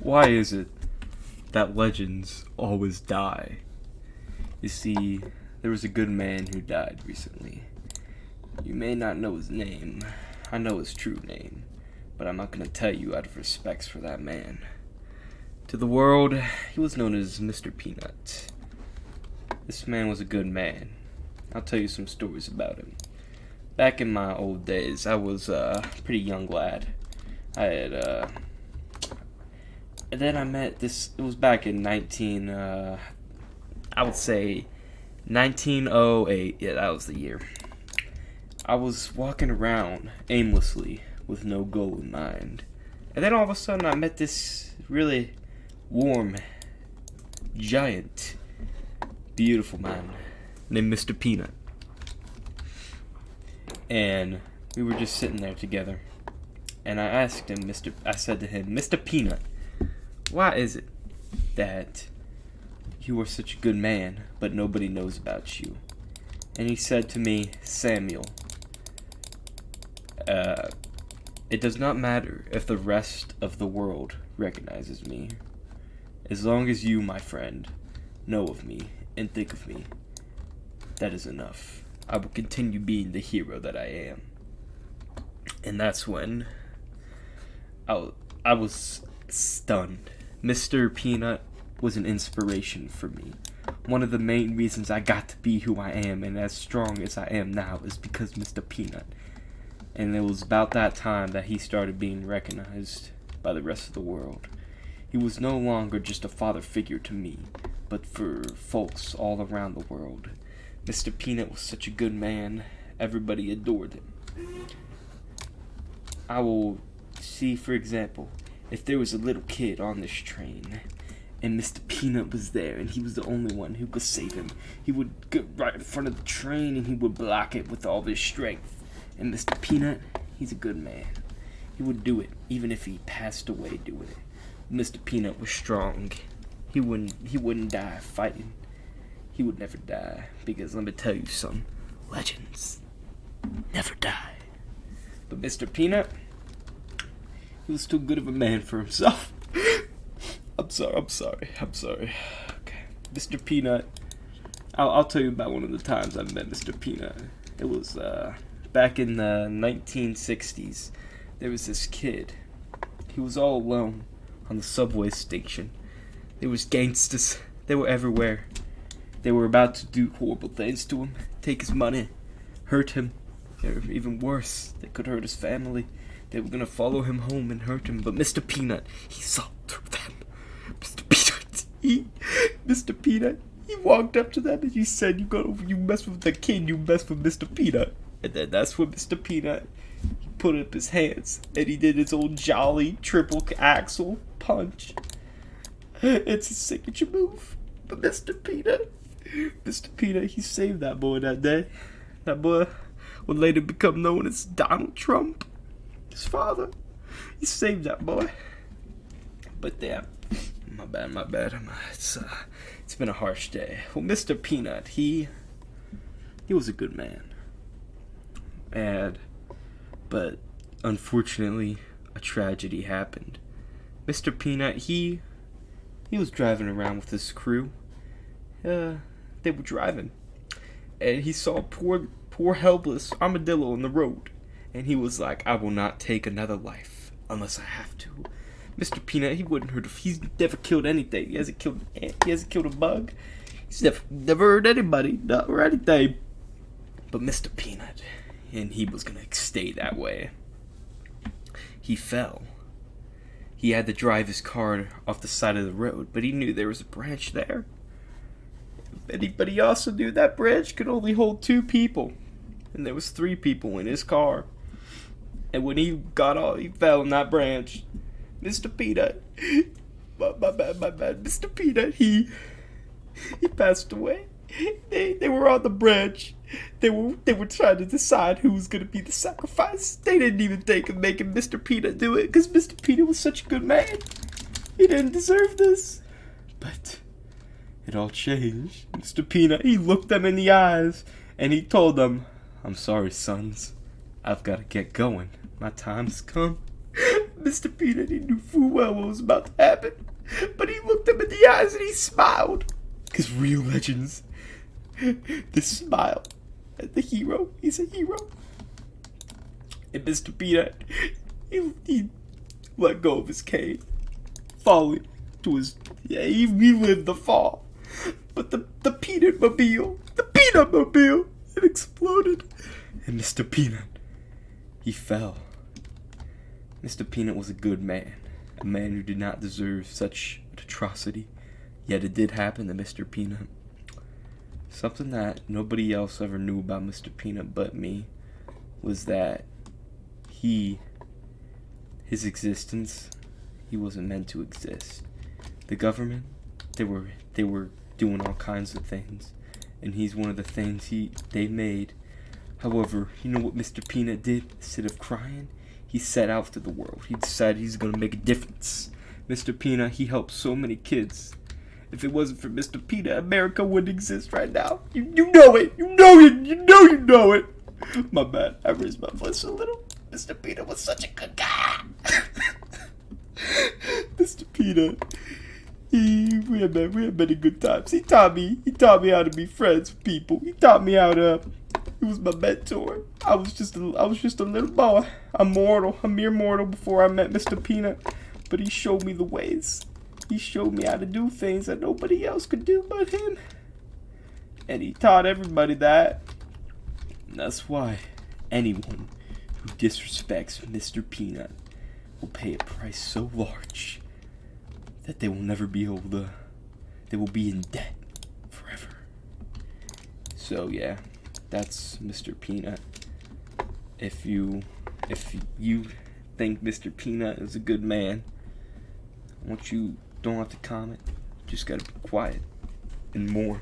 Why is it that legends always die? You see, there was a good man who died recently. You may not know his name. I know his true name, but I'm not going to tell you out of respect for that man. To the world, he was known as Mr. Peanut. This man was a good man. I'll tell you some stories about him. Back in my old days, I was a pretty young lad. And then I met this, it was back in I would say 1908, yeah, that was the year. I was walking around aimlessly with no goal in mind. And then all of a sudden I met this really warm, giant, beautiful man named Mr. Peanut. And we were just sitting there together. And I asked him, I said to him, Mr. Peanut, why is it that you are such a good man, but nobody knows about you? And he said to me, Samuel, it does not matter if the rest of the world recognizes me. As long as you, my friend, know of me and think of me, that is enough. I will continue being the hero that I am. And that's when I was stunned. Mr. Peanut was an inspiration for me. One of the main reasons I got to be who I am and as strong as I am now is because Mr. Peanut. And it was about that time that he started being recognized by the rest of the world. He was no longer just a father figure to me, but for folks all around the world. Mr. Peanut was such a good man, everybody adored him. I will see, for example, if there was a little kid on this train, and Mr. Peanut was there, and he was the only one who could save him, he would get right in front of the train, and he would block it with all his strength. And Mr. Peanut, he's a good man. He would do it, even if he passed away doing it. Mr. Peanut was strong. He wouldn't die fighting. He would never die, because let me tell you something, legends never die. But Mr. Peanut, he was too good of a man for himself. I'm sorry. Okay. Mr. Peanut, I'll tell you about one of the times I met Mr. Peanut. It was back in the 1960s. There was this kid. He was all alone on the subway station. There was gangsters. They were everywhere. They were about to do horrible things to him, take his money, hurt him. Or even worse, they could hurt his family. They were gonna follow him home and hurt him, but Mr. Peanut, he saw through them. Mr. Peanut, he walked up to them and he said, you mess with the kid, you mess with Mr. Peanut. And then that's when Mr. Peanut, he put up his hands and he did his old jolly triple axle punch. It's his signature move. But Mr. Peanut, he saved that boy that day. That boy would later become known as Donald Trump, his father. He saved that boy. But damn, my bad. It's been a harsh day. Well, Mr. Peanut, he was a good man. But unfortunately, a tragedy happened. Mr. Peanut, he was driving around with his crew. They were driving, and he saw a poor helpless armadillo on the road, and he was like, I will not take another life unless I have to. Mr. Peanut, he wouldn't hurt. He's never killed anything. He hasn't killed an ant. He hasn't killed a bug. He's never hurt anybody, not or anything. But Mr. Peanut, and he was gonna stay that way. He fell. He had to drive his car off the side of the road, but he knew there was a branch there. But he also knew that branch could only hold 2 people, and there was 3 people in his car. And when he fell in that branch. Mr. Peanut, my bad, Mr. Peanut, he passed away. They were on the branch. They were trying to decide who was gonna be the sacrifice. They didn't even think of making Mr. Peanut do it, because Mr. Peanut was such a good man. He didn't deserve this. But it all changed. Mr. Peanut, he looked them in the eyes, and he told them, I'm sorry, sons. I've got to get going. My time's come. Mr. Peanut, he knew full well what was about to happen, but he looked him in the eyes and he smiled. Because real legends, they smile at the hero. He's a hero. And Mr. Peanut, he let go of his cane, falling to his... Yeah, he relived the fall. But the peanut mobile, it exploded. And Mr. Peanut, he fell. Mr. Peanut was a good man, a man who did not deserve such an atrocity. Yet it did happen to Mr. Peanut. Something that nobody else ever knew about Mr. Peanut but me was that his existence, he wasn't meant to exist. The government, they were doing all kinds of things, and he's one of the things they made. However, you know what Mr. Peanut did? Instead of crying, he set out to the world. He decided he's gonna make a difference. Mr. Peanut, he helped so many kids. If it wasn't for Mr. Peanut, America wouldn't exist right now. You know it. You know it. My bad. I raised my voice a little. Mr. Peanut was such a good guy. Mr. Peanut, we had many good times. He taught me how to be friends with people. He taught me how to. He was my mentor. I was just a little boy, a mere mortal before I met Mr. Peanut. But he showed me the ways. He showed me how to do things that nobody else could do but him. And he taught everybody that. And that's why anyone who disrespects Mr. Peanut will pay a price so large that they will never be able to, they will be in debt forever. So yeah, that's Mr. Peanut. If you think Mr. Peanut is a good man, I want you don't have to comment, just gotta be quiet and mourn.